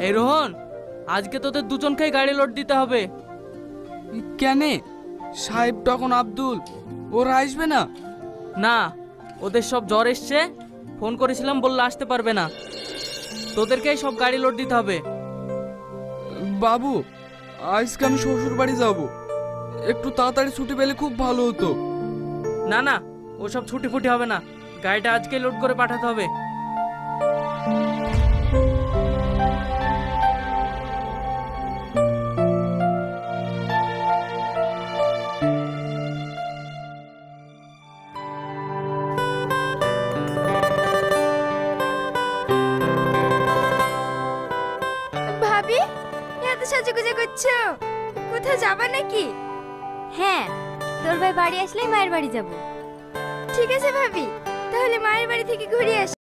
এই রোহন, আজকে তোদের দুজনকেই গাড়ি লোড দিতে হবে। কেনে? সাহেব তখন আব্দুল ওরা আসবে না? না, ওদের সব জ্বর এসছে, ফোন করেছিলাম বললে আসতে পারবে না। তোদেরকেই সব গাড়ি লোড দিতে হবে। বাবু, আজকে আমি শ্বশুর বাড়ি যাব, একটু তাড়াতাড়ি ছুটি পেলে খুব ভালো হতো। না না, ওসব ছুটি ফুটি হবে না, গাড়িটা আজকেই লোড করে পাঠাতে হবে। ভাবি, এত সাজুগুজু করছো, কোথাও যাবা নাকি? হ্যাঁ, তোর ভাই বাড়ি আসলেই মায়ের বাড়ি যাব। ঠিক আছে ভাবি, তাহলে মায়ের বাড়ি থেকে ঘুরে আসি।